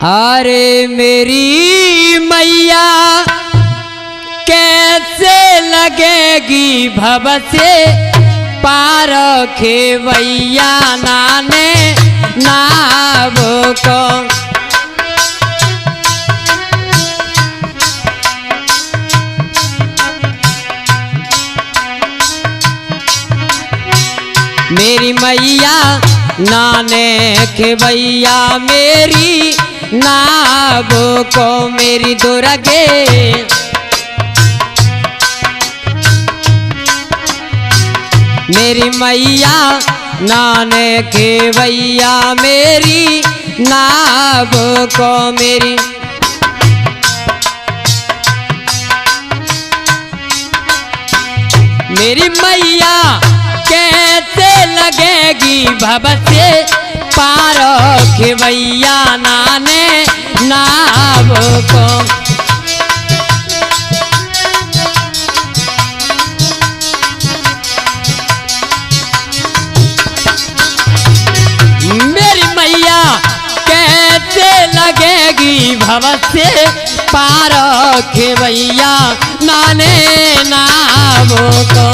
अरे मेरी मैया कैसे लगेगी भव से पार खेवैया नाने नाव को। मेरी मैया नाने खेवैया मेरी नाव को मेरी दुर्गे। मेरी मैया नाने खेवैया मेरी नाव को मेरी। मेरी मैया कैसे लगेगी भव से पार खेवैया नाने नाव को। मेरी मैया कैसे लगेगी भव से पार खेवैया नाने नाव को।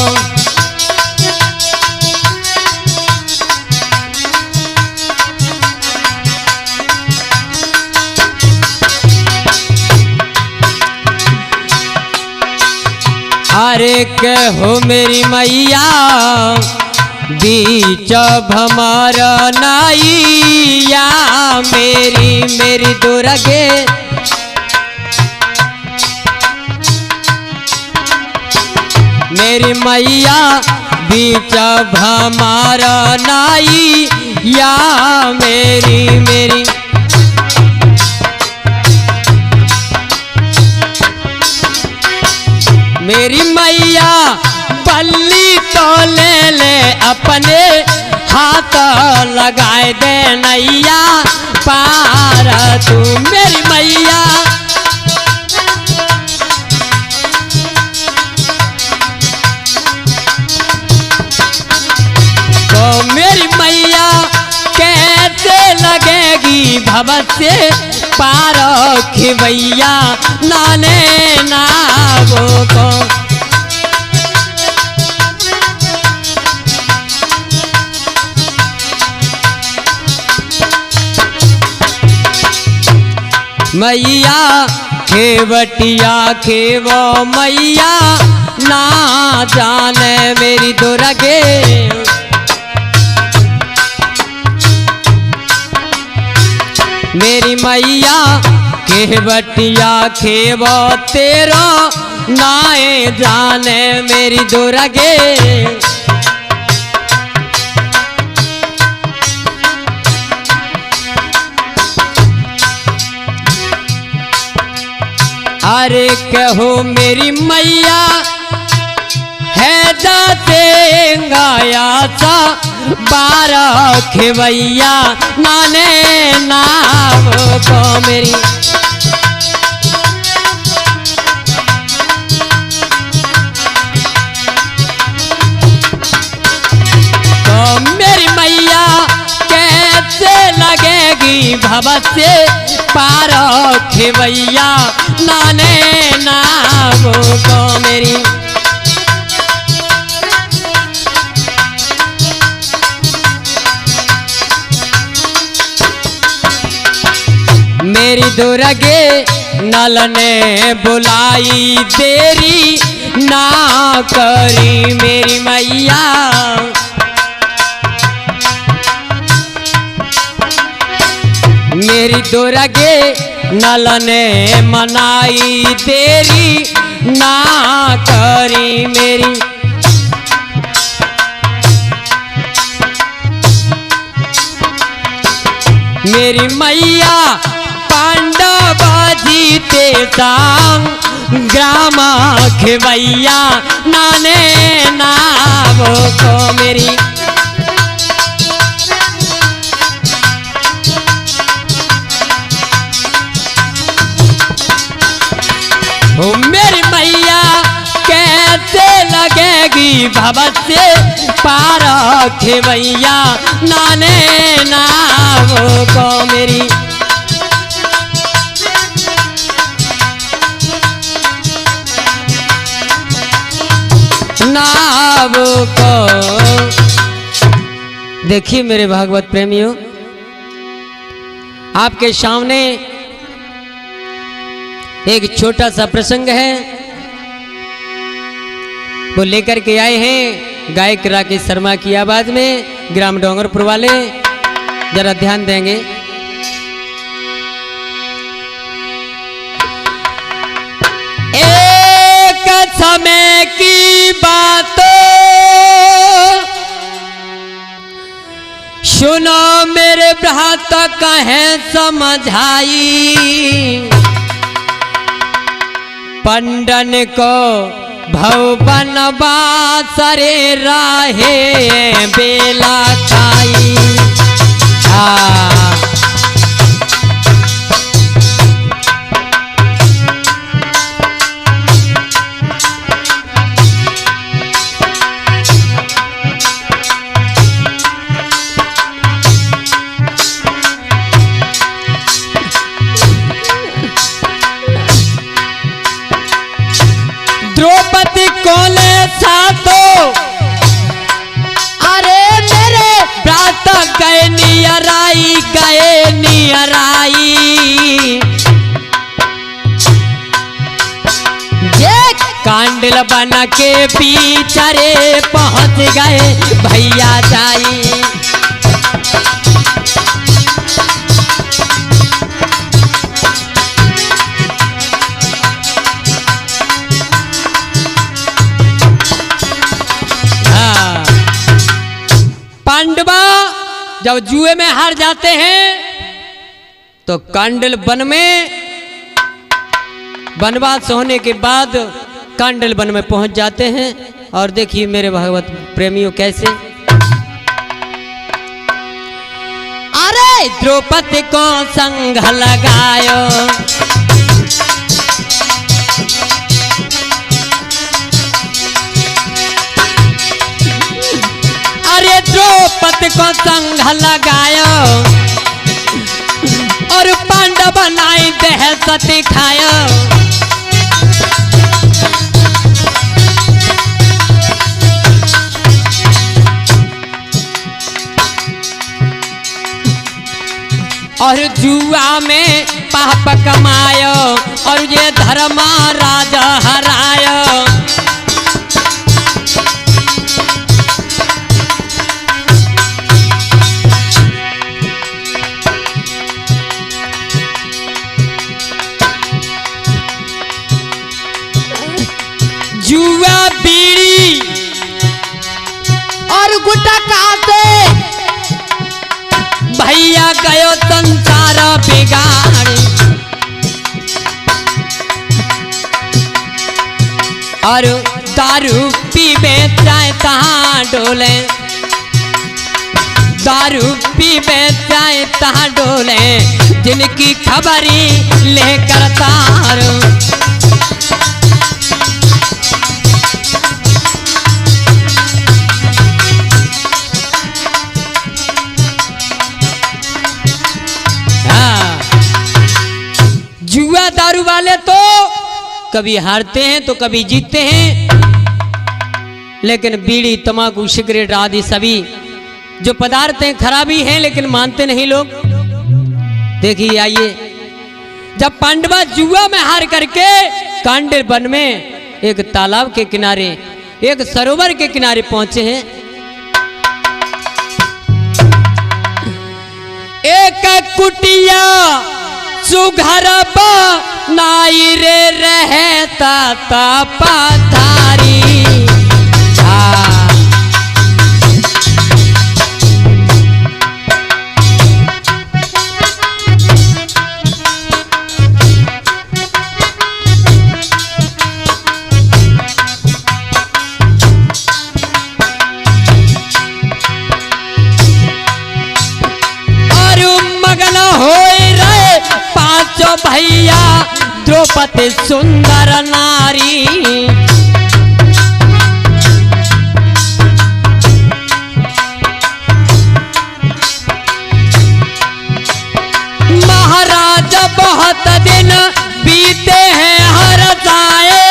अरे कहो मेरी मैया बीच भमर नैया मेरी दुर्गे। मेरी मैया बीच भमर नैया मेरी। मेरी मैया बल्ली तो ले अपने हाथ लगाए दे नैया पार तू। मेरी मैया तो मेरी मैया कैसे लगेगी भव से पार खेवैया नाने नाव को। मैया खेवटिया खेवो मैया ना जाने मेरी दुर्गे। मेरी मैया खेवटिया खेवो तेरो नाए जाने मेरी दुर्गे। अरे कहो मेरी मैया है जाते गाया सा बारह खेवैया नाने नाव को मेरी। तो मेरी मैया कैसे लगेगी भव से पार खेवैया नाने नाव को मेरी। मेरी दुर्गे नल ने बुलाई तेरी ना करी मेरी मैया। मेरी दुर्गे नल ने मनाई तेरी ना करी मेरी। मेरी मैया पांडव जीते संग ग्राम खेवैया नाने नाव को मेरी। ओ मेरी मैया कैसे लगेगी भव से पार खेवैया नाने नाव को मेरी। नाव को। देखिए मेरे भागवत प्रेमियों, आपके सामने एक छोटा सा प्रसंग है, वो लेकर के आए हैं गायक राकेश शर्मा की आवाज में, ग्राम डोंगरपुर वाले, जरा ध्यान देंगे। एक समय की बातों सुनो मेरे भ्रात कहें समझाई, पंडन को भवन बासरे राहे बेला खाई। द्रौपदी कोले सातो, अरे मेरे भ्रात गए नियराई, गए नियराई। ये कांडल बना के पीछे पहुंच गए भैया जाई। पांडवा जब जुए में हार जाते हैं तो कांडल वन में वनवास होने के बाद कांडल वन में पहुंच जाते हैं। और देखिए मेरे भागवत प्रेमियों कैसे, अरे द्रौपदी को संग लगायो, अरे द्रौपदी को संग लगायो और पांडव बनाई देह सती खायो। और जुआ में पाप कमायो और ये धर्मा राजा हरायो। जुआ बीड़ी और गुटखा से भैया गयो संसार बिगाड़ी। और दारू पीबे चाहे तहाँ डोले, दारू पीबे चाहे तहाँ डोले, जिनकी खबरी लेकर तारो। जुआ दारू वाले तो कभी हारते हैं तो कभी जीतते हैं, लेकिन बीड़ी तंबाकू सिगरेट आदि सभी जो पदार्थ हैं खराबी हैं, लेकिन मानते नहीं लोग। देखिए आइए, जब पांडवा जुआ में हार करके कांडल वन में एक तालाब के किनारे, एक सरोवर के किनारे पहुंचे हैं, एक कुटिया सुघर नाई रे रहता ता पथारी। और मगन होए रहे पांचों भैया द्रौपदी सुंदर नारी। महाराज बहुत दिन बीते हैं हर जाए,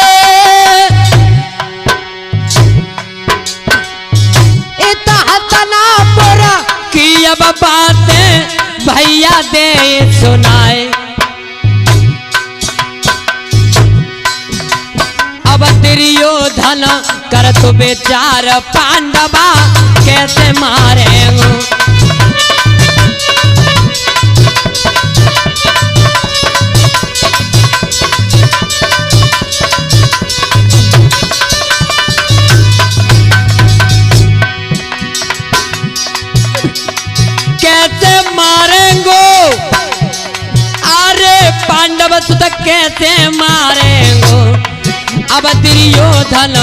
दुर्योधन कर तो बेचार पांडवा कैसे मारेंगे। कैसे मारेंगे अरे पांडव सुत कैसे मारेंगे। अब दुर्योधन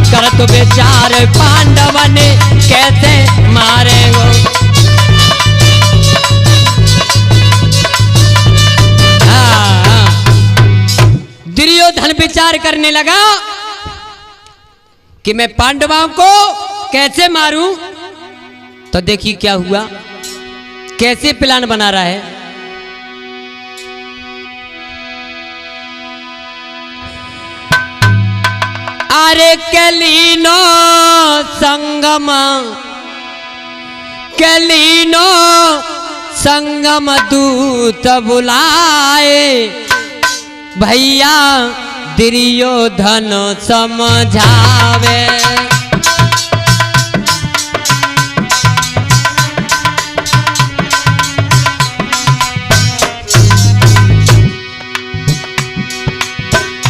कर तो बेचार पांडव ने कैसे मारेंगे। दुर्योधन विचार करने लगा कि मैं पांडवों को कैसे मारूं। तो देखिए क्या हुआ, कैसे प्लान बना रहा है। अरे कलीनो संगम दूत बुलाए भैया दुर्योधन समझावे।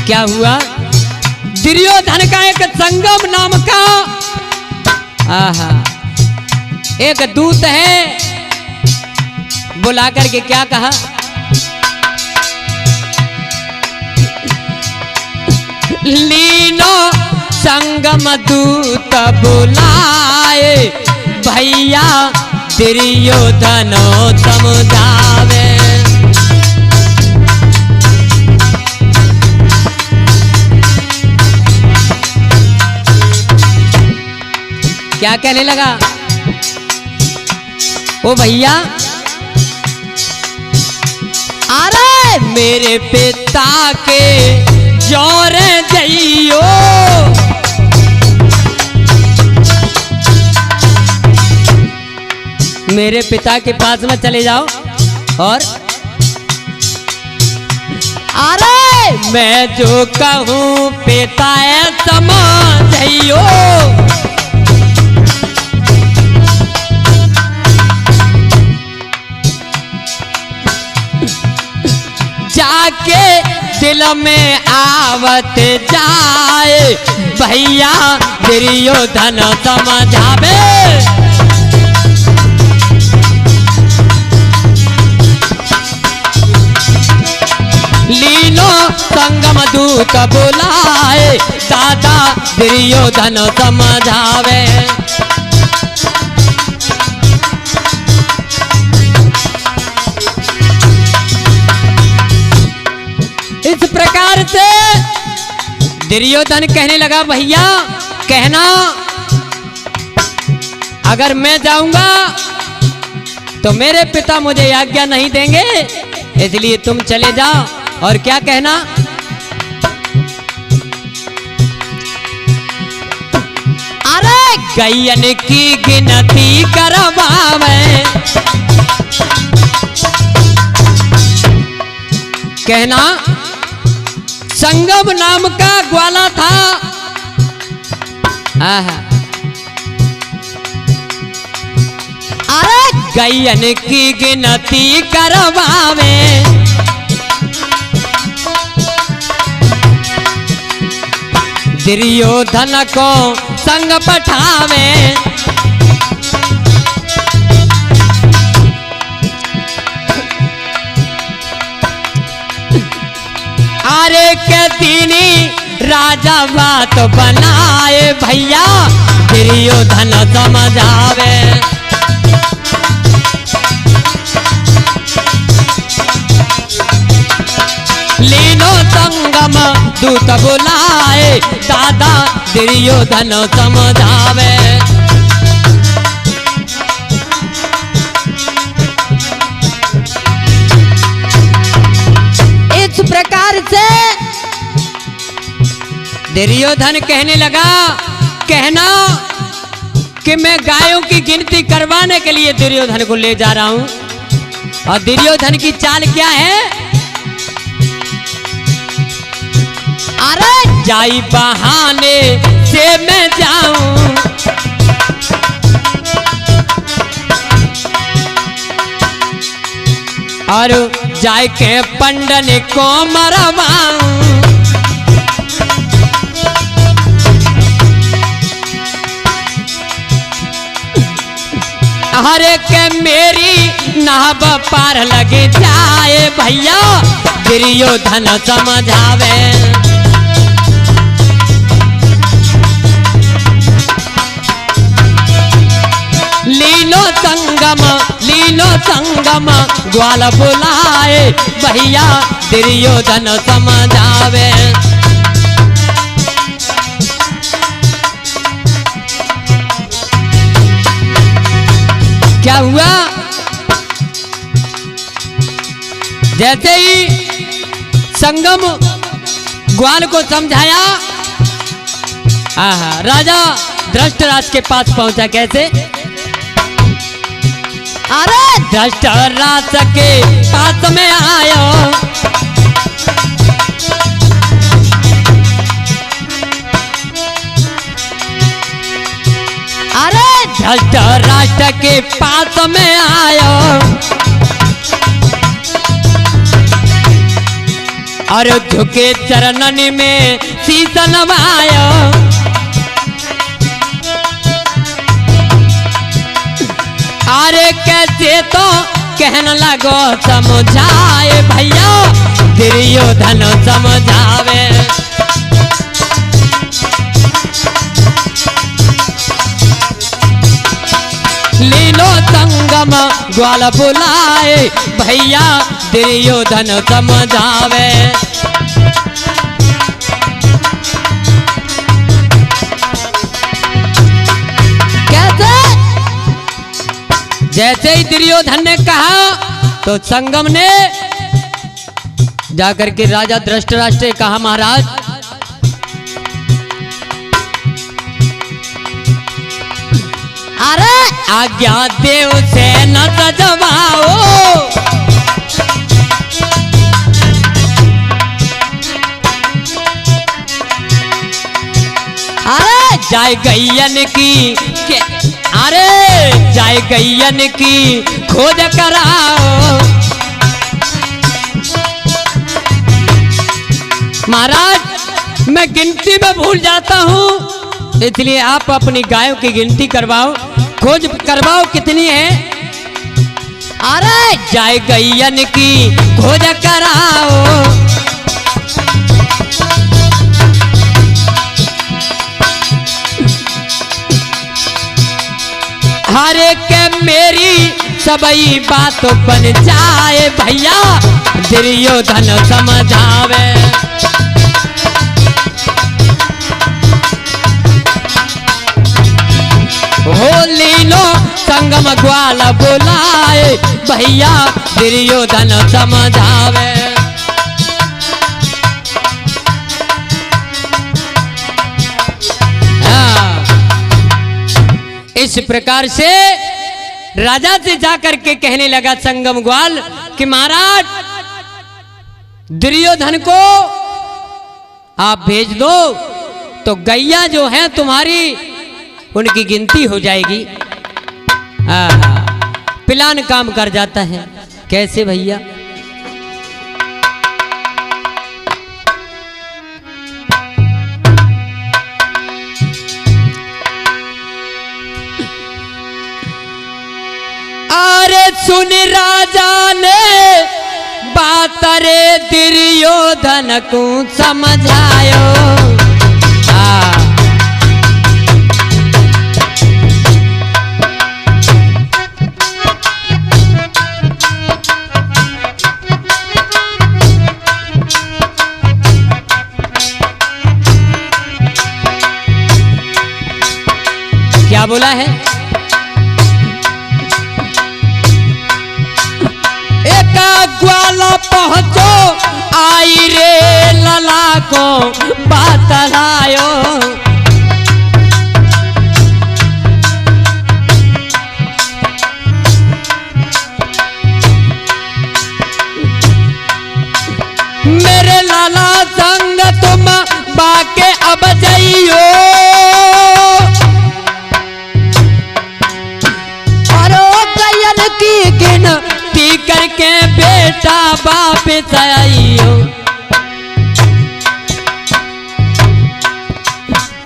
क्या हुआ, दुर्योधन का एक संगम नाम का एक दूत है, बुला करके क्या कहा, लीनो संगम दूत बुलाए भैया दुर्योधन समझावे। क्या कहने लगा, ओ भैया अरे मेरे पिता के जोर जइयो, मेरे पिता के पास में चले जाओ और अरे मैं जो कहूँ पिता है समझियो। जाके दिल में आवत जाए भैया दुर्योधन समझावे। लीनो संगम दूत बुलाए दादा दुर्योधन समझावे। इस प्रकार से दुर्योधन कहने लगा, भैया कहना अगर मैं जाऊंगा तो मेरे पिता मुझे आज्ञा नहीं देंगे, इसलिए तुम चले जाओ। और क्या कहना, अरे गैयन की गिनती करवावे। कहना संगम नाम का ग्वाला था, अरे गैयन की गिनती करवावे। दुर्योधन को संग पठावे। अरे के दीनी राजा बात बनाए भैया दुर्योधन समझावे। लीनो संगम दूत बुलाए दादा दुर्योधन समझावे। इस प्रकार से दुर्योधन कहने लगा, कहना कि मैं गायों की गिनती करवाने के लिए दुर्योधन को ले जा रहा हूं। और दुर्योधन की चाल क्या है, अरे जाई बहाने से मैं जाऊं, और जाय के पंडन को मरवाऊं। हरे के मेरी नाव पार लगे जाए भैया, दुर्योधन समझावे। लीलो संगम ग्वाल बुलाए भैया, दुर्योधन समझावे। क्या हुआ? जैसे ही संगम ग्वाल को समझाया, राजा धृतराष्ट्र के पास पहुंचा। कैसे? अरे धृतराष्ट्र के पास में आयो, धृतराष्ट्र के पास में आयो, और झुके चरणन में शीश नवायो। अरे कैसे तो कहने लगो समझाए भैया, दुर्योधन समझावे। लीलो संगम ग्वाल बुलाए भैया, दुर्योधन समझावे। कैसे? जैसे ही दुर्योधन ने कहा तो संगम ने जाकर के राजा धृतराष्ट्र ने कहा, महाराज अरे आज्ञा देव से न सजवाओ, अरे जाय गैयन की अरे जाय गैयन की खोज कराओ। महाराज मैं गिनती में भूल जाता हूँ, इसलिए आप अपनी गायों की गिनती करवाओ, खोज करवाओ कितनी है। अरे जाय गैयन की खोज कराओ, हरे के मेरी सबई बात बन जाए भैया, दुर्योधन समझावे। हो लीलो संगम ग्वाल बुलाए भैया, दुर्योधन समझावे। इस प्रकार से राजा से जाकर के कहने लगा संगम ग्वाल कि महाराज दुर्योधन को आप भेज दो तो गैया जो है तुम्हारी उनकी गिनती हो जाएगी। प्लान काम कर जाता है। कैसे भैया? अरे सुन राजा ने बात रे दुर्योधन को समझायो। क्या बोला है? एक ग्वाला पहुंचो आई रे लला को बात लायो। मेरे लाला संग तुम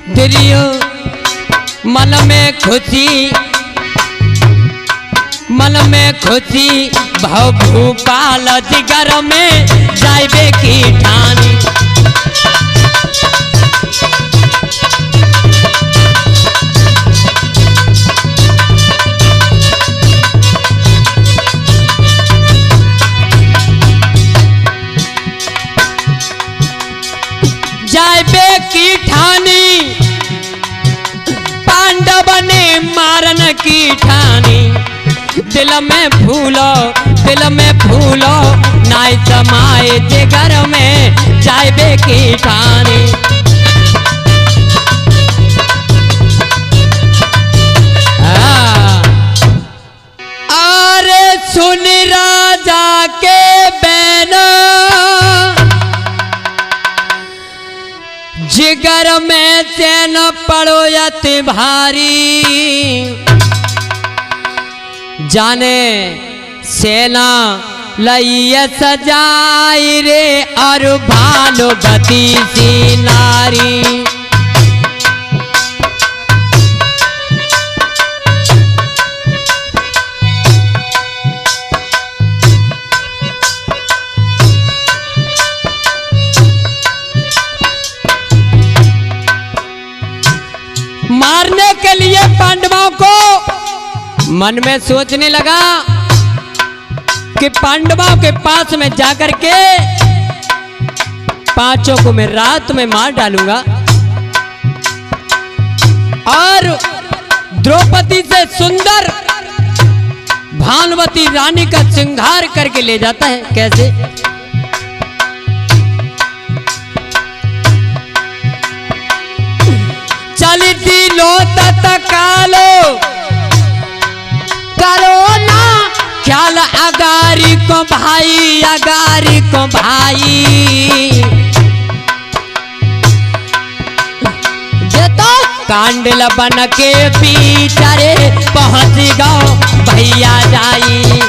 दिलियो मन में खुशी, मन में खुशी भाव भूपाल जिगर में जाइबे की ठानी। जाइबे की ठानी, पांडव ने मारन की ठानी। दिल में फूलो, दिल में फूलो नाय समाए जिगर में जाइबे की ठानी। अरे सुन राजा के बैना, जिगर में चैन पड़ो यति भारी। जाने सेना लइया सजाई रे और भानुवती सी नारी। मारने के लिए पांडवों को मन में सोचने लगा कि पांडवों के पास में जाकर के पांचों को मैं रात में मार डालूंगा। और द्रौपदी से सुंदर भानुवती रानी का श्रृंगार करके ले जाता है। कैसे? चलती लो तत्कालो करो ना ख्याल अगारी को भाई, अगारी को भाई। ये तो कांडल बन के पीछे पहुंच गो भैया जाई।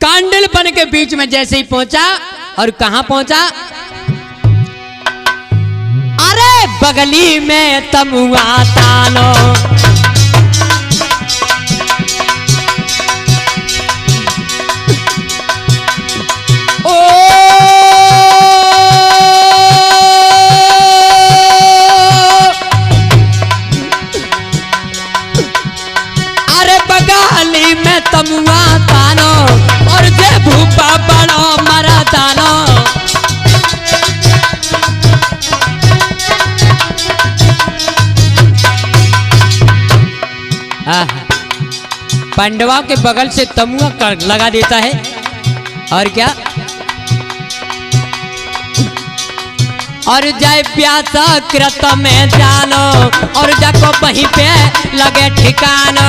कांडल बन के बीच में जैसे ही पहुंचा, और कहां पहुंचा? अरे बगली में तमुआ तानो। ओ अरे बगली में तमुआ तानो और जे भूपा बड़ो मरा दानो। पांडवों के बगल से तमुआ लगा देता है। और क्या? और जाए प्यासा कृत में जानो, और जाको वहीं पे लगे ठिकानो।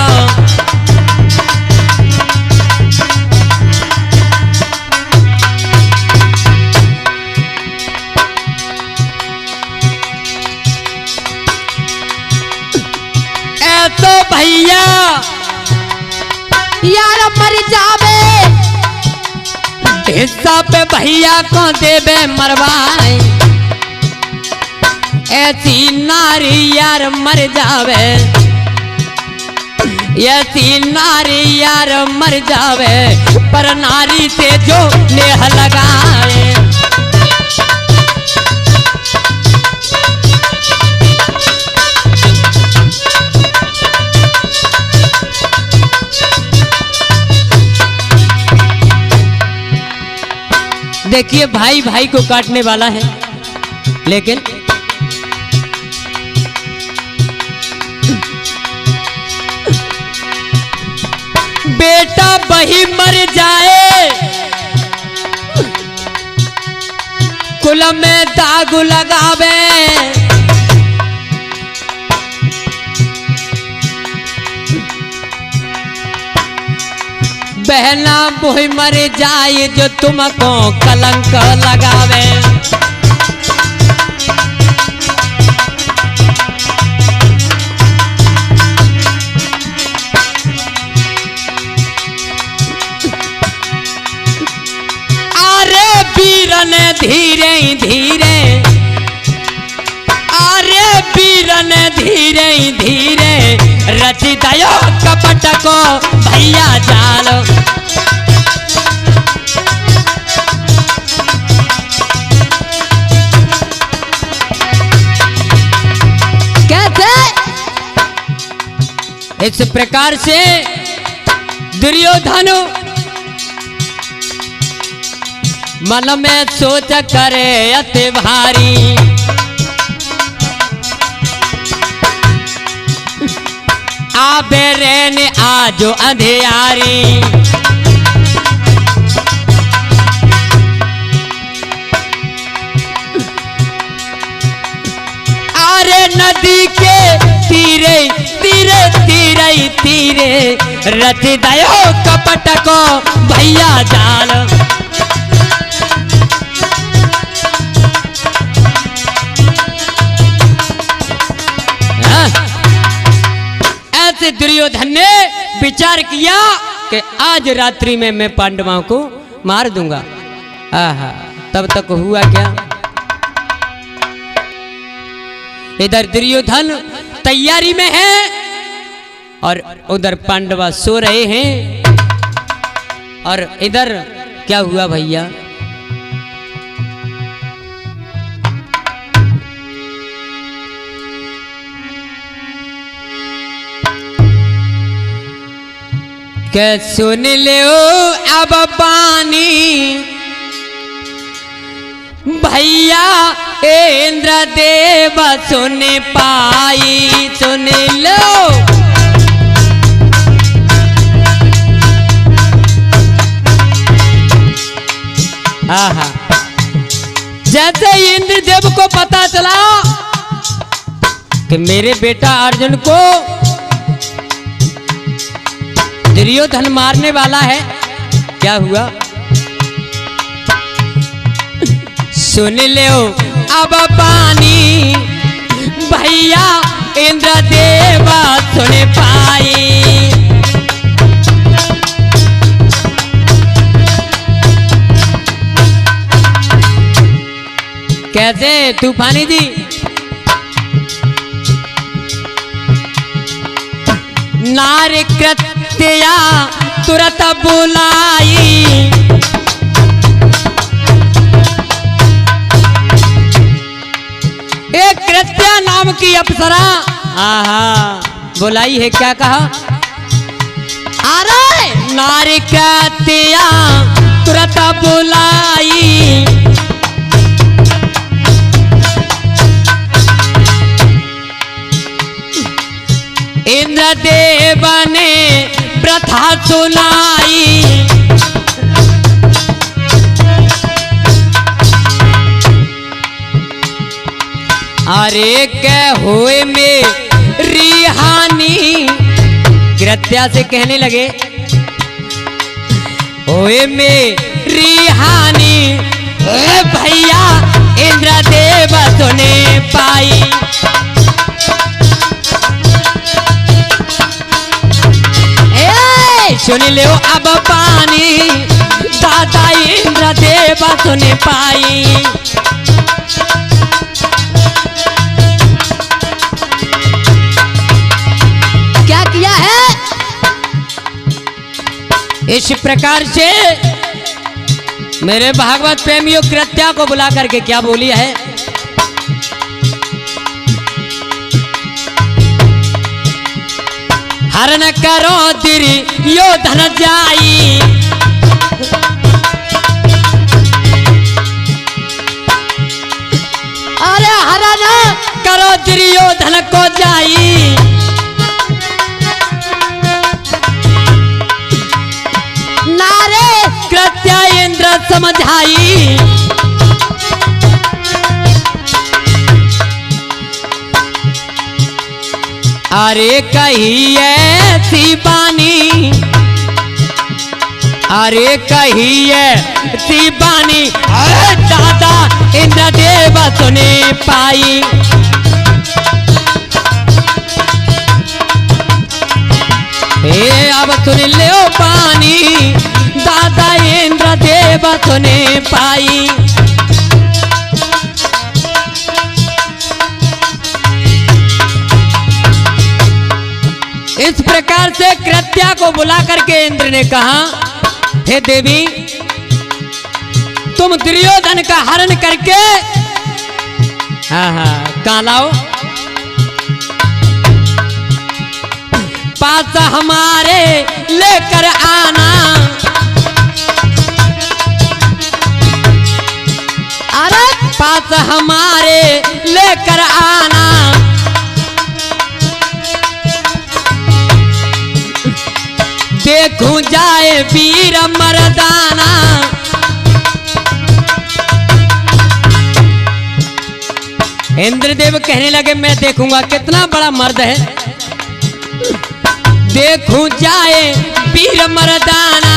तो भैया यार मर जावे, हिस्सा पे भैया को देवे मरवाए। ऐसी नारी यार मर जावे, ऐसी नारी यार मर जावे, पर नारी से जो नेह लगाए। देखिए भाई भाई को काटने वाला है, लेकिन बेटा वही मर जाए, कुल में दाग लगावे। बहना वही मर जाए जो तुमको कलंक लगावे। धीरे रचि दयो कपट को भैया जाल। कैसे? इस प्रकार से दुर्योधन मन में सोच करे अति भारी, आबे रेन आजो अंधियारी। अरे नदी के तीरे तीरे तीरे तीरे रचि दयो कपट को भैया जाल। ऐसे दुर्योधन ने विचार किया कि आज रात्रि में मैं पांडवों को मार दूंगा। आहा, तब तक हुआ क्या? इधर दुर्योधन तैयारी में है और उधर पांडव सो रहे हैं। और इधर क्या हुआ भैया? के सुन लो अब पानी भैया इंद्र देव सुन पाई, सुन लो। आहा, जैसे इंद्रदेव को पता चला कि मेरे बेटा अर्जुन को दुर्योधन मारने वाला है, क्या हुआ? सुन लो अब पानी भैया इंद्र देवा सुन पाई। कैसे तूफानी जी? नारी कृत्या तुरंत बुलाई, एक कृत्या नाम की अप्सरा आहा बुलाई है। क्या कहा? अरे नारी कृत्या तुरंत बुलाई, इंद्रदेव ने प्रथा सुनाई। अरे के हुए में रिहानी, कृत्या से कहने लगे हुए में रिहानी भैया इंद्रदेव सुने पाई। सुन लो अब पानी दादा इंद्रदेव सुन पाई। क्या किया है? इस प्रकार से मेरे भागवत प्रेमियों कृत्या को बुला करके क्या बोली है? हरण करो दुर्योधन जाई, अरे हरण करो दुर्योधन को जाई। नारे कृत्या इंद्र समझाई, अरे कही ऐसी बानी, अरे कही ऐसी बानी दादा इंद्रदेव सुने पाई। हे अब सुन लो पानी दादा इंद्रदेव सुने पाई। इस प्रकार से कृत्या को बुला करके इंद्र ने कहा, हे देवी, तुम दुर्योधन का हरण करके कहां लाओ, पास हमारे लेकर आना। अरे पास हमारे लेकर आना, देखूं जाए वीर मर्दाना। इंद्रदेव कहने लगे, मैं देखूंगा कितना बड़ा मर्द है, देखूं जाए वीर मर्दाना।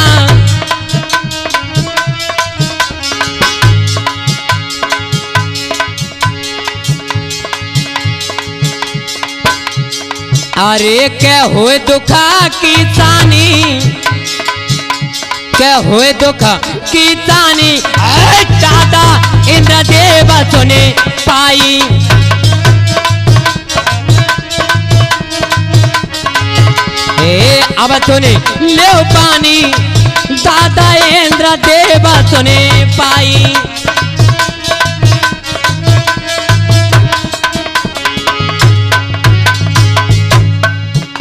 अरे क्या हुए दुखा की तानी, क्या हुए दुखा की तानी, दादा इंद्रदेव सुने पाई। अब सुने ले पानी, दादा इंद्रदेव सुने पाई।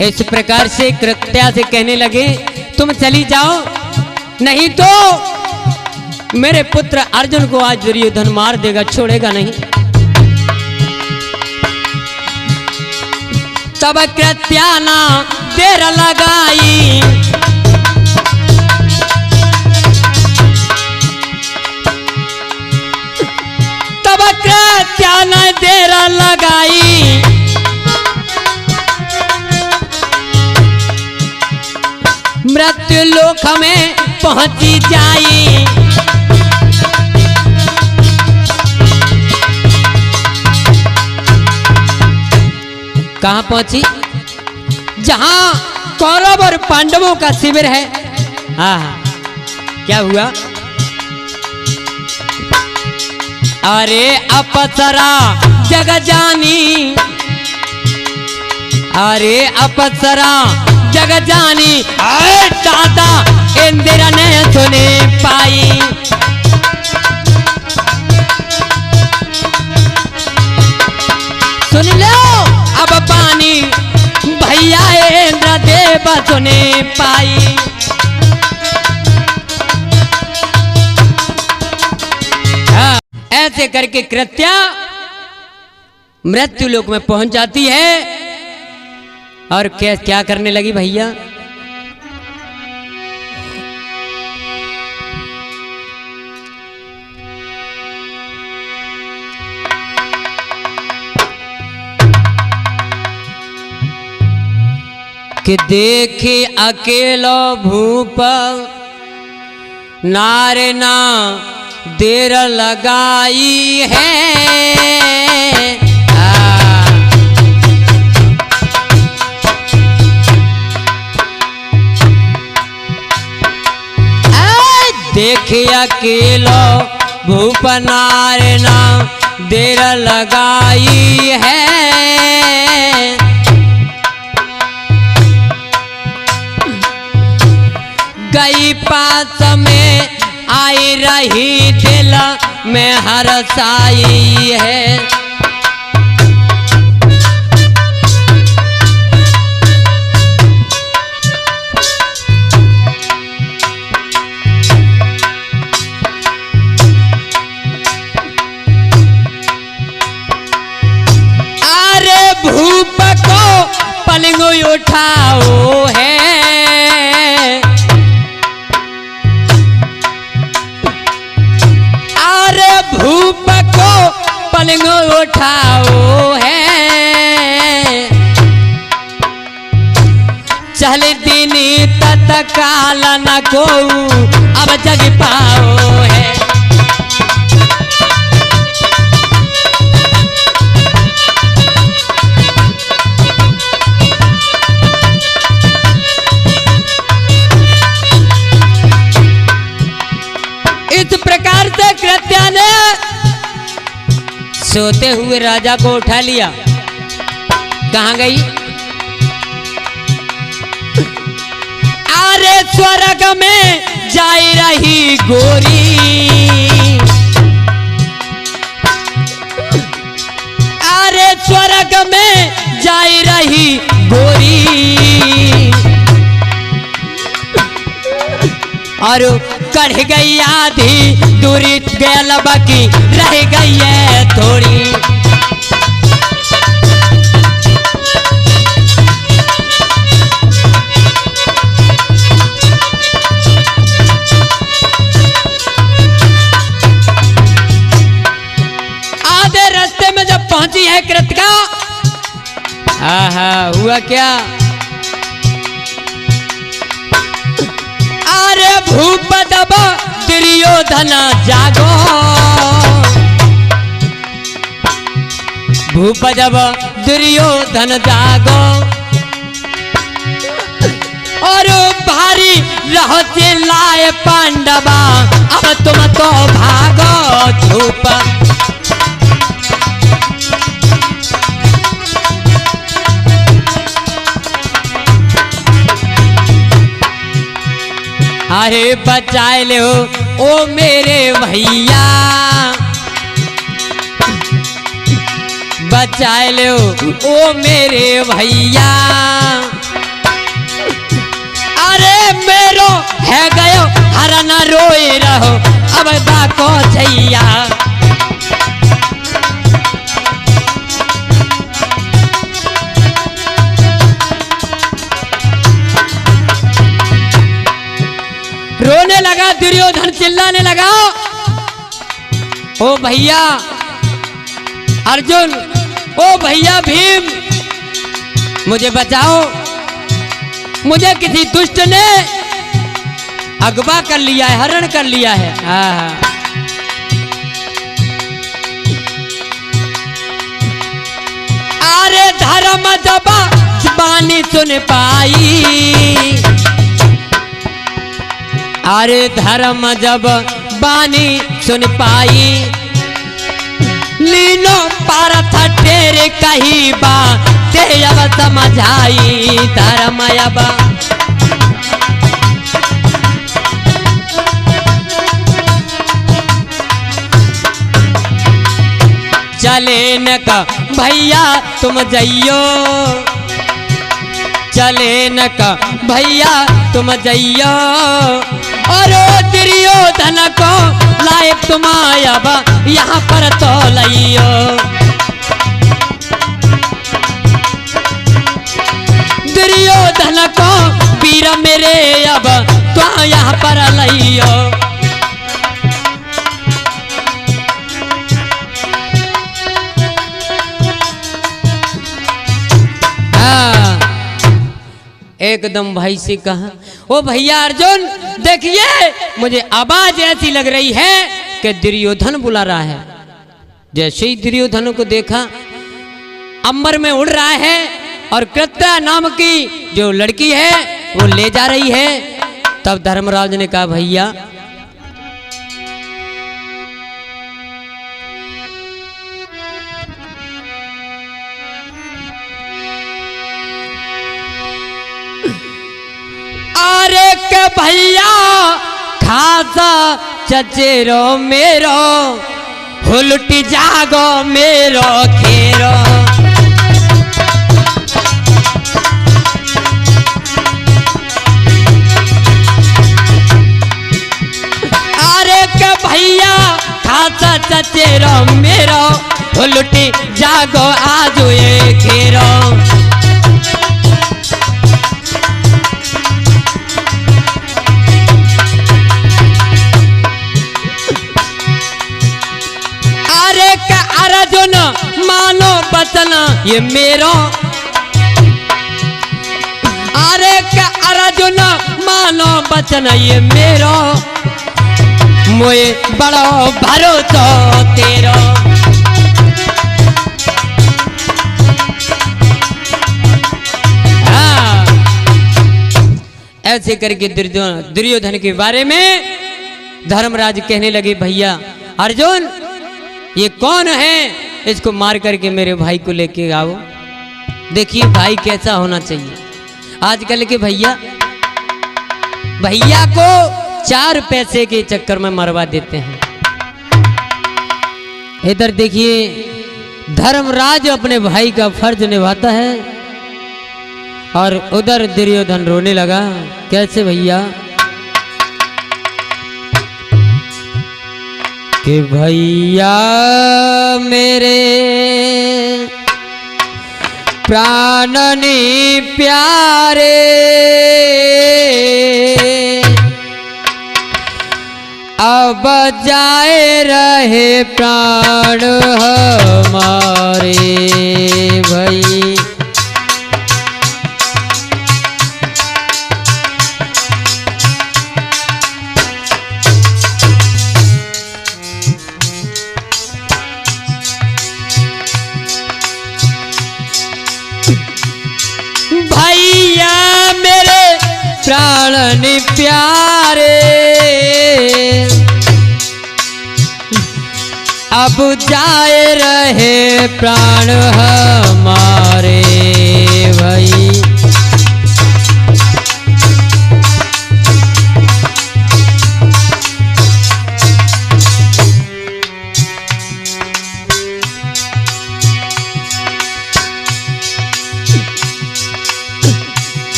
इस प्रकार से कृत्या से कहने लगे, तुम चली जाओ, नहीं तो मेरे पुत्र अर्जुन को आज दुर्योधन मार देगा, छोड़ेगा नहीं। तब कृत्या ना देर लगाई, तब कृत्या ना देर लगाई। मृत्यु लोक में पहुंची जाई। कहां पहुंची? जहां कौरव और पांडवों का शिविर है। क्या हुआ? अरे अप्सरा जग जानी, अरे अप्सरा जग जानी, दादा इंदिरा ने सुने पाई। सुन लो अब पानी, भैया इंद्रदेव सुने पाई। ऐसे करके कृत्या मृत्यु लोक में पहुंच जाती है। और क्या करने लगी भैया? कि देखे अकेलो भूप, नारे ना देर लगाई है। देखे अकेलो भूप, नारे ना देर लगाई है। गई पास में आई रही, दिल में हरसाई है। भूप को पलंग उठाओ है, अरे भूप को पलंग उठाओ है। चल दिनी तत्काल न को अब जग पाओ है। इस प्रकार से कृत्या ने सोते हुए राजा को उठा लिया। कहां गई? स्वर्ग में जाई रही गोरी, अरे स्वर्ग में जाई रही गोरी, और कढ़ गई आधी दूरी गया बाकी रह गई है थोड़ी। आधे रास्ते में जब पहुंची है कृतिका, आहा हुआ क्या, अरे भूपदब दुर्योधन जागो, भूपदब दुर्योधन जागो, और भारी रहो चिल्लाए पांडवा अब तुम तो भागो धूप। अरे बचाए ले ओ मेरे भैया, बचाए ले ओ मेरे भैया, अरे मेरो है गयो हरा न रोए रहो अब बाको छैया। रोने लगा दुर्योधन, चिल्लाने लगा, ओ भैया अर्जुन, ओ भैया भीम, मुझे बचाओ, मुझे किसी दुष्ट ने अगवा कर लिया है, हरण कर लिया है। अरे धर्म जबानी सुन पाई, अरे धर्म जब बानी सुन पाई, लीनो पारथ तेरे कही बाते अब समझाई धर्म अब। चले न का भैया तुम जइयो, चले न का भैया तुम जइयो, और दुर्योधन को लाए तुम अब यहाँ पर तो लइयो। दुर्योधन को वीर मेरे अब तो यहाँ पर लइयो। एकदम भाई से कहा, ओ भैया अर्जुन देखिए, मुझे आवाज ऐसी लग रही है कि दुर्योधन बुला रहा है। जैसे ही दुर्योधन को देखा, अंबर में उड़ रहा है और कृत्या नाम की जो लड़की है वो ले जा रही है। तब धर्मराज ने कहा, भैया अरे के भैया खासा चचेरो मेरो, हुलटी जागो मेरो खेरो। अरे के भैया खासा चचेरो मेरो, हुलटी जागो आजो ये खेरो। अर्जुन मानो बचन ये मेरो, अरे का अर्जुन मानो बचन ये मेरो, मोए बड़ो भरोसा तेरो। ऐसे करके दुर्योधन के बारे में धर्मराज कहने लगे, भैया अर्जुन ये कौन है, इसको मार करके मेरे भाई को लेके आओ। देखिए भाई कैसा होना चाहिए। आजकल के भैया भैया को 4 पैसे के चक्कर में मरवा देते हैं। इधर देखिए धर्मराज अपने भाई का फर्ज निभाता है और उधर दुर्योधन रोने लगा। कैसे भैया? कि भैया मेरे प्राणनी प्यारे अब जाए रहे प्राण हमारे भाई। भैया मेरे प्राण प्यारे अब जाए रहे प्राण हमारे भाई।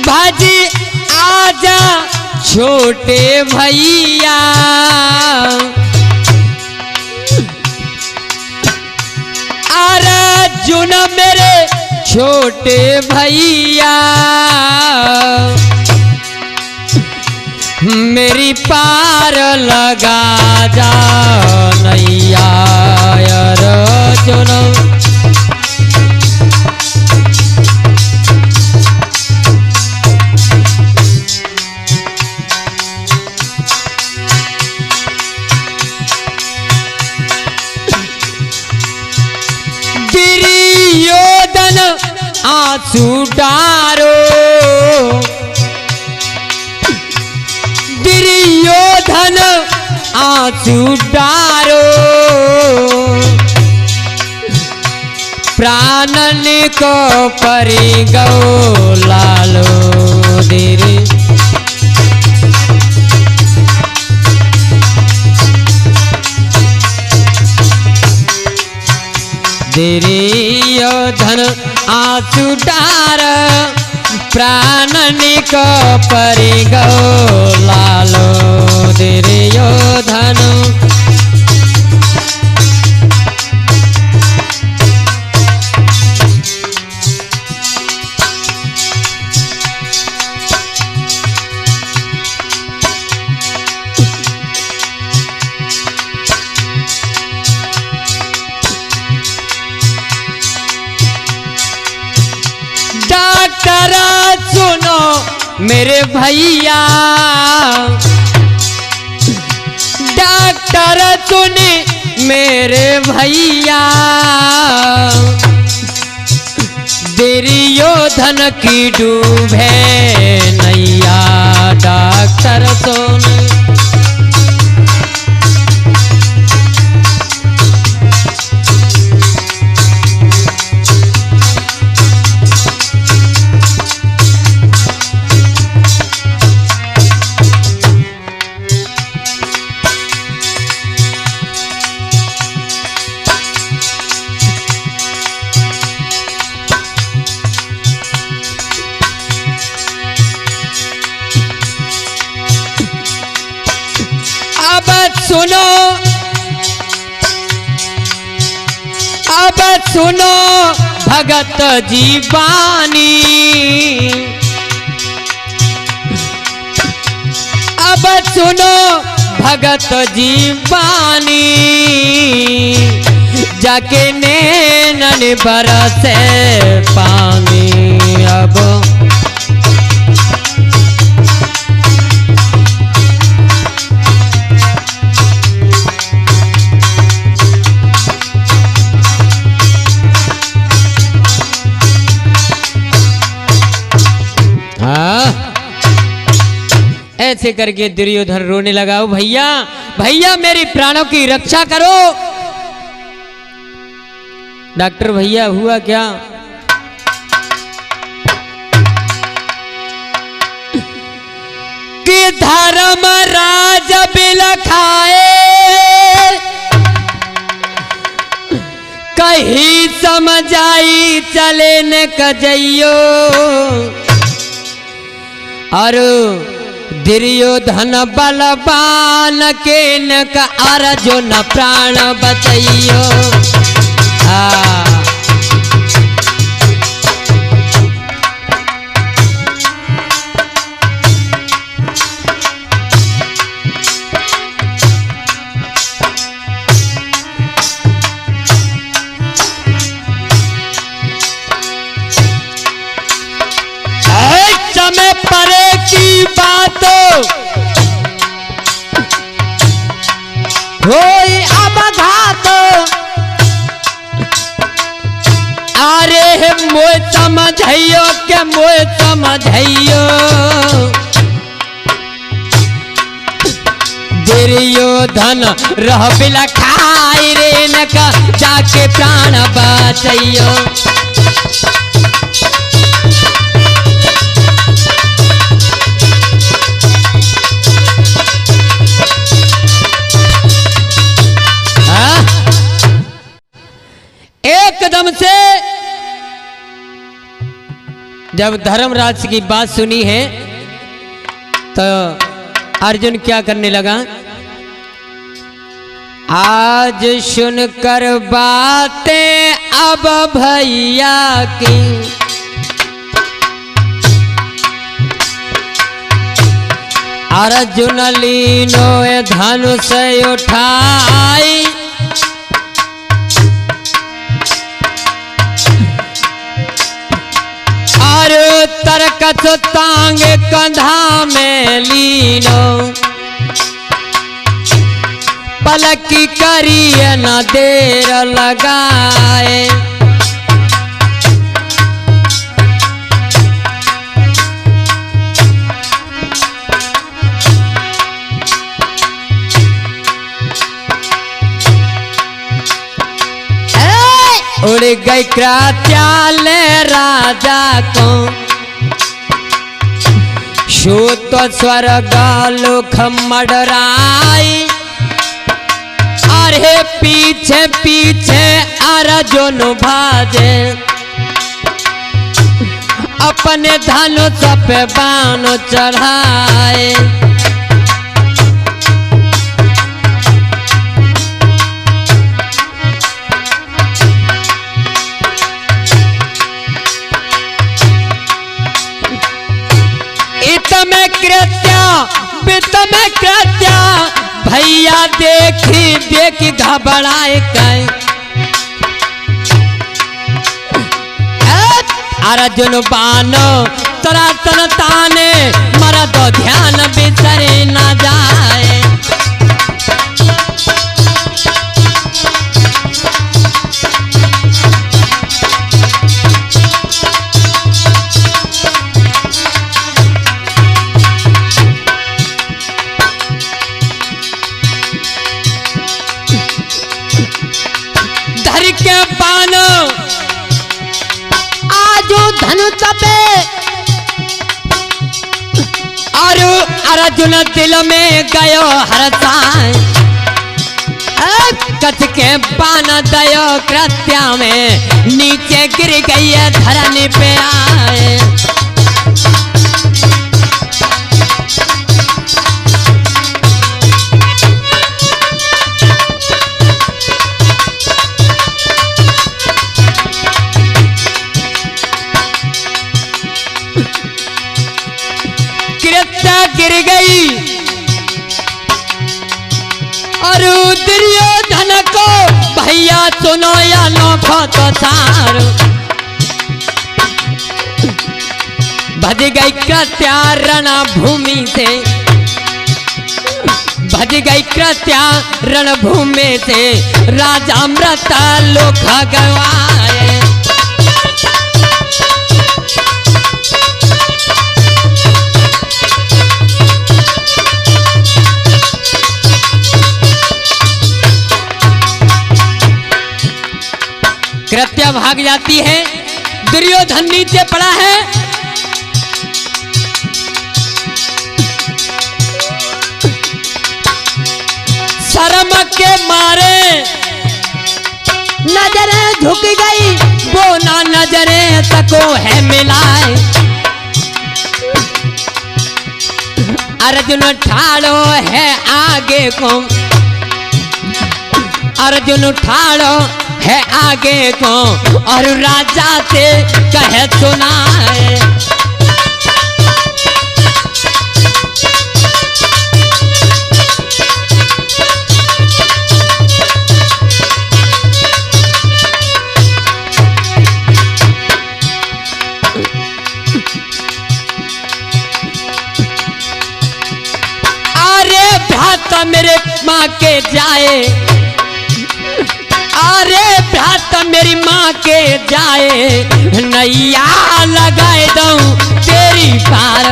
भाजी आजा छोटे भैया अर्जुन मेरे छोटे भैया मेरी पार लगा जा नैया अर्जुन। दुर्योधन आंसू डारो दुर्योधन आंसू डारो प्राणन को परी गौ लालो देरे। दुर्योधन आंसू डार प्राणन को परी गौ लालो दुर्योधन। डॉक्टर सुनो मेरे भैया डॉक्टर सुने मेरे भैया दुर्योधन की डूबे नैया डॉक्टर सुने। अब सुनो भगत जी बानी अब सुनो भगत जी बानी जाके नैनन बरसे पानी। अब ऐसे करके दुर्योधन रोने लगा। भैया भैया मेरी प्राणों की रक्षा करो। डॉक्टर भैया हुआ क्या? कि धर्मराज बिलखाए कहीं समझाई चले न कजइयो और दुर्योधन बलवान के न का अर्जुन प्राण बचइयो। समय परे की बात होई अब घात अरे मोय समझइयो के मोय समझइयो दुर्योधन रह बिलखाई रे न का जाके प्राण बचइयो। एकदम से जब धर्मराज की बात सुनी है तो अर्जुन क्या करने लगा, आज सुनकर बातें अब भैया की अर्जुन लीनो धनुष उठाई तरकत तांग कंधा में लीनो पलकी करिए न देर लगाए उड़ गई क्रात्याल राजा को शूत स्वर्ग लोक मडराई अरे पीछे पीछे अर्जुन भाजे अपने धनुष पे बाण चढ़ाए में कृत्या वित्त में कृत्या भैया देखी देखी घबराए कहीं अर्जुन बानो तरातन ताने मरा तो ध्यान बिसरे न जाए के बानो आजो धनुष पे और अर्जुन दिल में गयो हरसाए कच के बान दयो कृत्या में नीचे गिर गई धरनी पे आए गिर गई और दुर्योधन को भैया सुनो या नोखो तो सार भज गई कृत्या रणभूमि से भज गई कृत्या रणभूमि से राजा मृत लोक गवाए कृत्या भाग जाती है दुर्योधन नीचे पड़ा है शर्म के मारे नजरें झुक गई, वो ना नजरें तको है मिलाए। अर्जुन ठाड़ो है आगे को, अर्जुन ठाड़ो है आगे को, और राजा से कहे सुनाए। अरे भ्राता मेरे माँ के जाए, अरे भ्राता मेरी माँ के जाए, नैया लगाए दूं तेरी पार।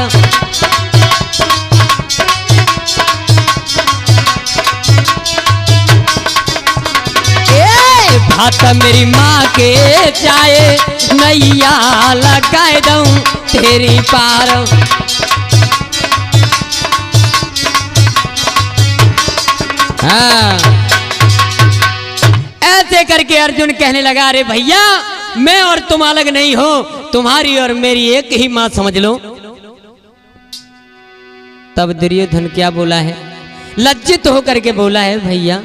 ए भ्राता मेरी माँ के जाए, नैया लगाए दूं तेरी पार। हाँ, ऐसे करके अर्जुन कहने लगा, अरे भैया मैं और तुम अलग नहीं हो, तुम्हारी और मेरी एक ही मां समझ लो। तब दुर्योधन क्या बोला है, लज्जित होकर के बोला है, भैया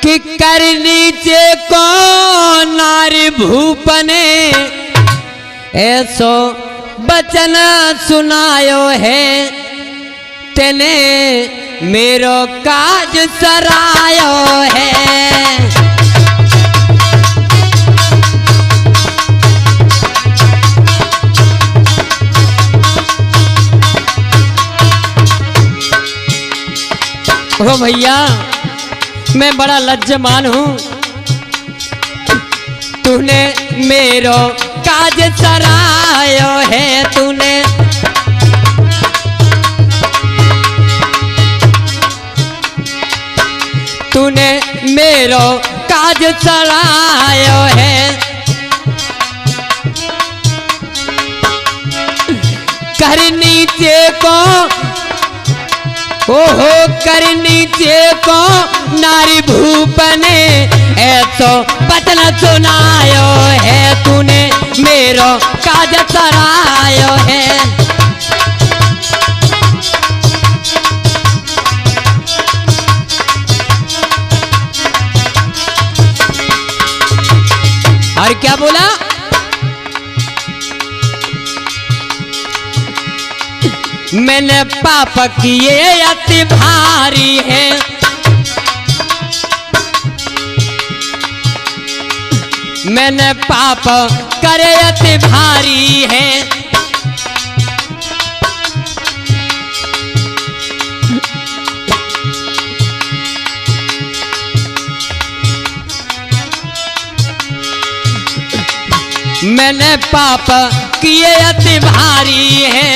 कि कर नीचे को नारी भूपने ऐसो बचन सुनायो है, तेने मेरो काज सरायो है। ओ भैया मैं बड़ा लज्जमान हूँ, तूने मेरो काज सरायो है, तूने मेरो काज सरायो है। कर नीचे को ओहो कर नीचे को नारी भूपने ऐसो बचन सुनायो है, तूने मेरो काज सरायो है। और क्या बोला, मैंने पाप किए अति भारी है, मैंने पाप करे अति भारी है। मैंने पाप किए अति भारी है,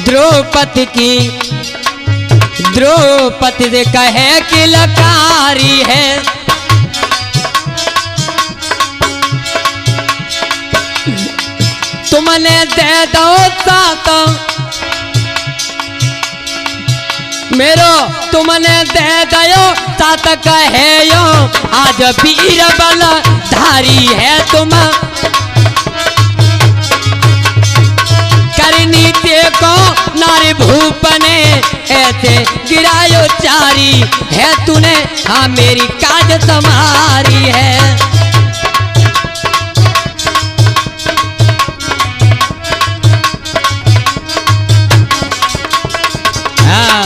द्रौपदी से कहे कि लकारी है, तुमने दे दो साथ मेरो, तुमने दे दो साथ कहे यो, आज वीर बल धारी है तुम। नीचे को नारी भूपने ऐसे गिरायो चारी है, तूने हाँ मेरी काज समारी है। हाँ,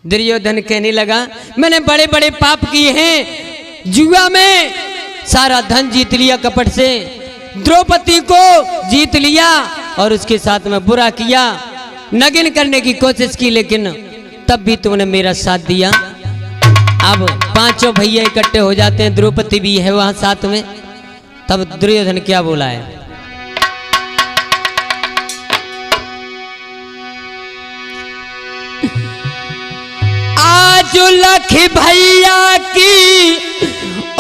दुर्योधन कहने लगा मैंने बड़े बड़े पाप किए हैं, जुआ में सारा धन जीत लिया कपट से, द्रौपदी को जीत लिया और उसके साथ में बुरा किया, नगिन करने की कोशिश की, लेकिन तब भी तुमने मेरा साथ दिया। अब पांचों भैया इकट्ठे हो जाते हैं, द्रौपदी भी है वहां साथ में। तब दुर्योधन क्या बोला है? आज लख भैया की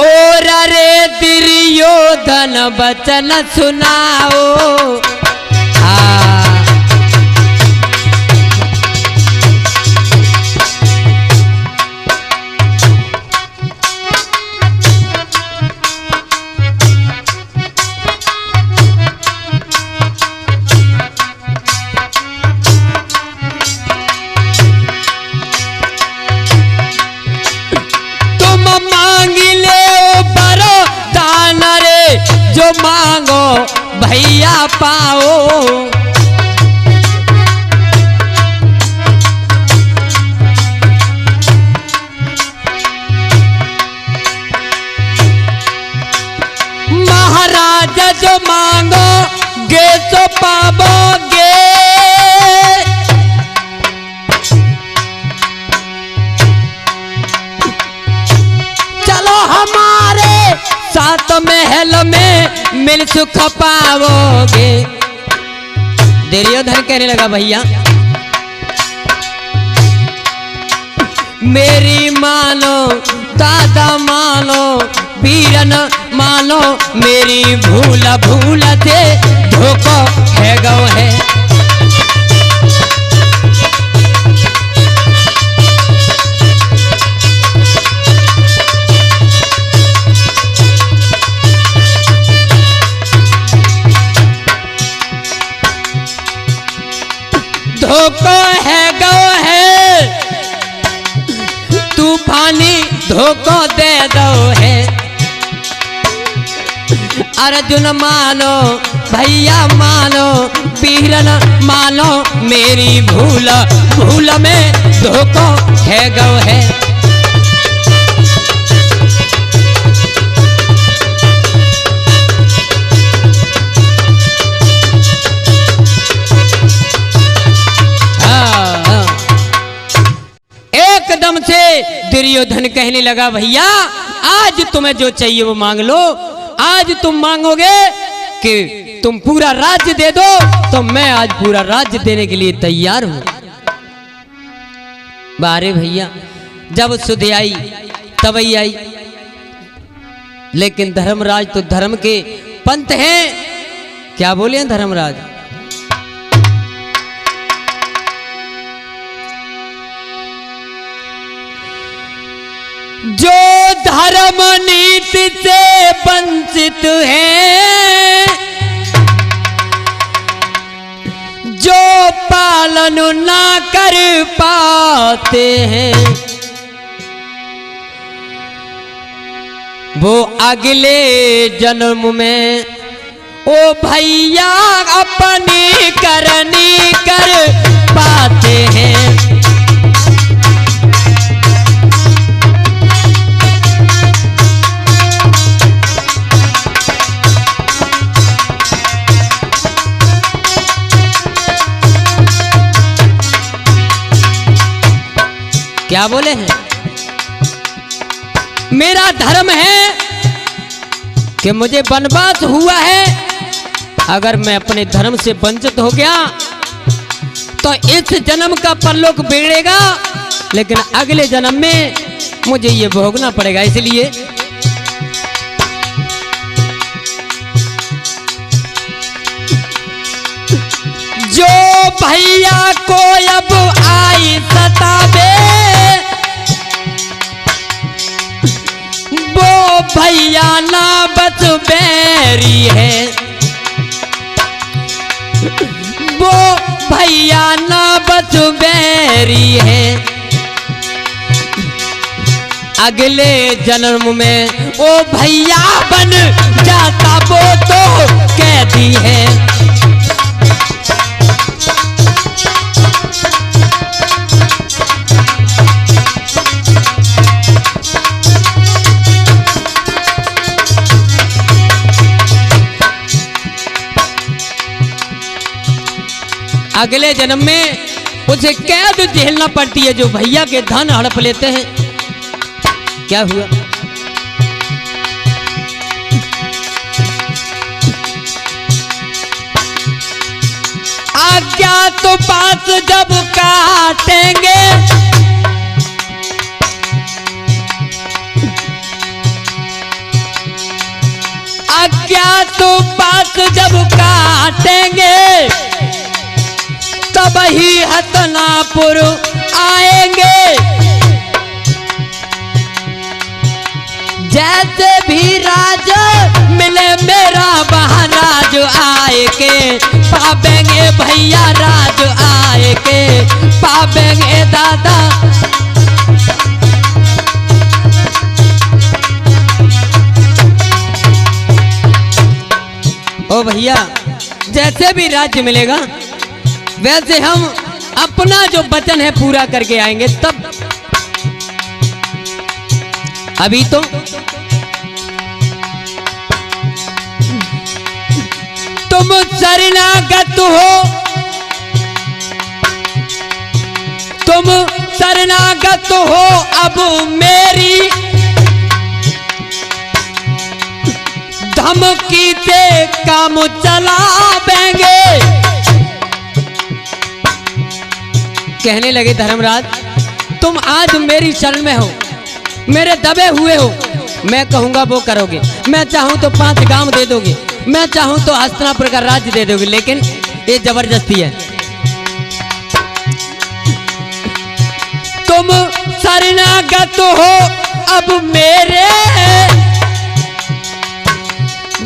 और रे दुर्योधन बचन सुनाओ। जो मांगो भैया पाओ। महाराज जो मांगोगे तो पाओगे। चलो हमारे सात महल में मिल सुख पाओगे। दुर्योधन कहने लगा भैया मेरी मानो, दादा मानो, वीरन मानो, मेरी भूल भूल से धोखा है गौ है। धोखा है गौ है, तूफानी धोखा दे दो है। अर्जुन मानो भैया मानो, वीरन मानो, मेरी भूल भूल में धोखा है गौ है। एकदम से दुर्योधन कहने लगा भैया आज तुम्हें जो चाहिए वो मांग लो। आज तुम मांगोगे कि तुम पूरा राज्य दे दो तो मैं आज पूरा राज्य देने के लिए तैयार हूं। बारे भैया जब सुध आई तब ही आई, लेकिन धर्मराज तो धर्म के पंथ हैं। क्या बोले धर्मराज? जो धर्म नीति से वंचित है, जो पालन ना कर पाते हैं, वो अगले जन्म में ओ भैया अपनी करनी कर पाते हैं। क्या बोले हैं? मेरा धर्म है कि मुझे वनवास हुआ है, अगर मैं अपने धर्म से वंचित हो गया तो इस जन्म का परलोक बिगड़ेगा, लेकिन अगले जन्म में मुझे ये भोगना पड़ेगा। इसलिए जो भैया को अब आई सतावे, वो भैया ना बच बैरी है, वो भैया ना बच बैरी है। अगले जन्म में ओ भैया बन जाता वो तो कैदी है। अगले जन्म में उसे कैद झेलना पड़ती है जो भैया के धन हड़प लेते हैं। क्या हुआ? अज्ञात पास जब काटेंगे अज्ञात पास जब काटेंगे तब ही हसनापुर आएंगे। जैसे भी राज मिले मेरा वहाँ राज आए के पावेंगे भैया राज आए के पावेंगे दादा। ओ भैया जैसे भी राज्य मिलेगा वैसे हम अपना जो वचन है पूरा करके आएंगे। तब अभी तो तुम शरणागत हो तुम शरणागत हो अब मेरी धमकी से काम चलावेंगे। कहने लगे धर्मराज तुम आज मेरी शरण में हो मेरे दबे हुए हो मैं कहूंगा वो करोगे। मैं चाहूं तो 5 गांव दे दोगे मैं चाहूं तो हस्तिनापुर का राज्य दे दोगे लेकिन ये जबरदस्ती है। तुम शरणागत हो अब मेरे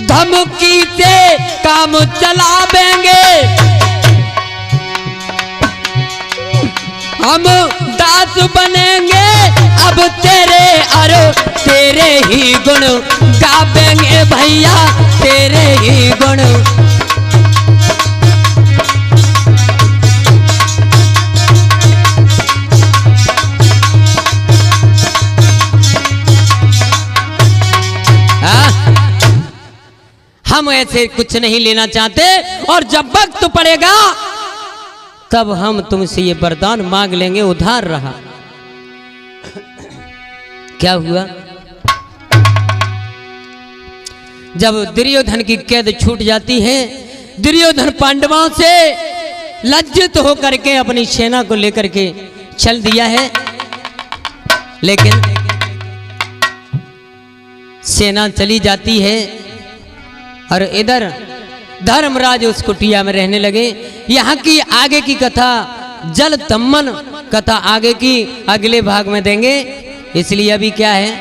धमकी से काम चलावेंगे। हम दास बनेंगे अब तेरे अरे तेरे ही गुण गावेंगे भैया तेरे ही गुण। हम ऐसे कुछ नहीं लेना चाहते और जब वक्त पड़ेगा तब हम तुमसे ये वरदान मांग लेंगे उधार रहा। क्या हुआ जब दुर्योधन की कैद छूट जाती है दुर्योधन पांडवों से लज्जित होकर के अपनी सेना को लेकर के चल दिया है। लेकिन सेना चली जाती है और इधर धर्मराज उस कुटिया में रहने लगे। यहाँ की आगे की कथा जल तम्मन कथा आगे की अगले भाग में देंगे। इसलिए अभी क्या है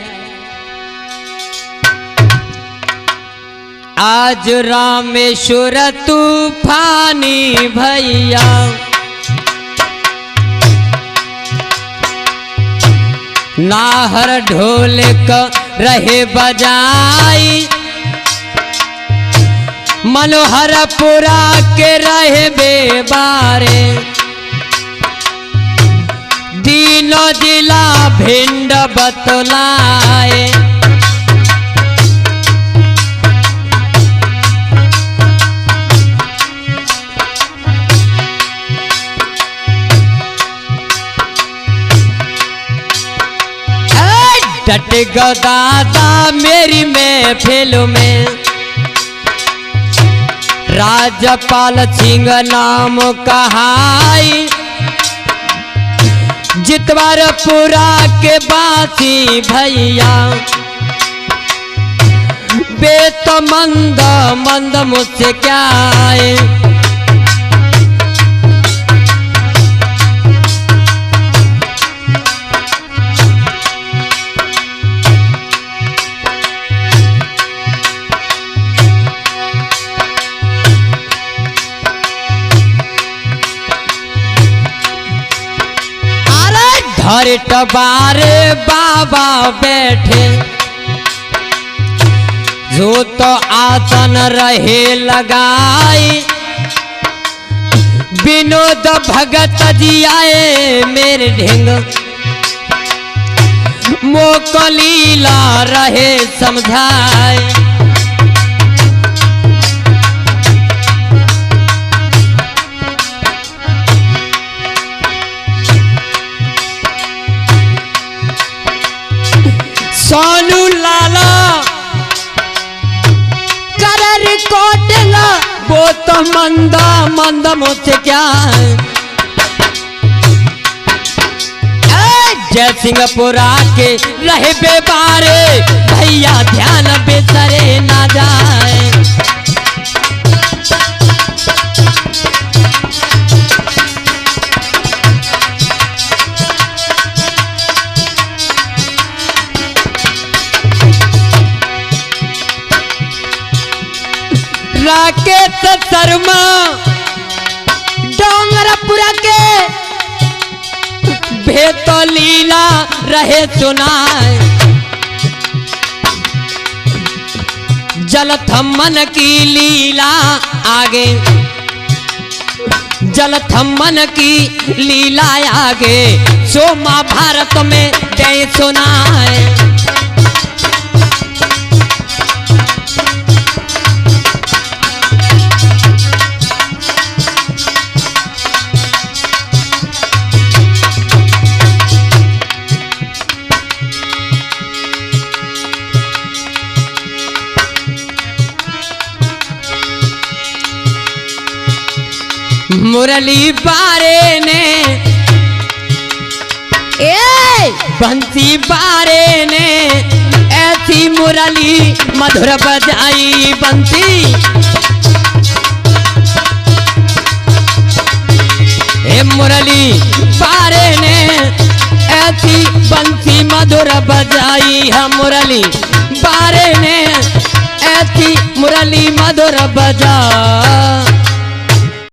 आज रामेश्वर तूफानी भैया नाहर ढोलक रहे बजाई मनोहरपुरा के रहे बेबारे दीनो जिला भिंड बतलाए। डट गो दादा मेरी महफिल में राजपाल सिंह नाम कहाई जितवारपुरा के बासी भैया बेत मंद मंद मुझसे क्या आए। हरे टबारे बाबा बैठे जो तो आसन रहे लगाई विनोद भगत जी आए मेरे ढेंग मोको लीला रहे समझाए। सोनू लाला करर कोटला वो तो मंदा मंद मुझसे क्या जय सिंहपुरा के रहे बेबारे भैया ध्यान बेसरे ना जाए। राकेश शर्मा डोंगरपुरा के भेद लीला रहे सुनाए जल थम्मन की लीला आगे जल थम्मन की लीला आगे सो महाभारत में जय सुनाए। मुरली बारे ने बंसी बारे ने ऐसी मुरली मधुर बजाई बंसी मुरली बारे ने ऐसी बंसी मधुर बजाई है मुरली बारे ने ऐसी मुरली मधुर बजा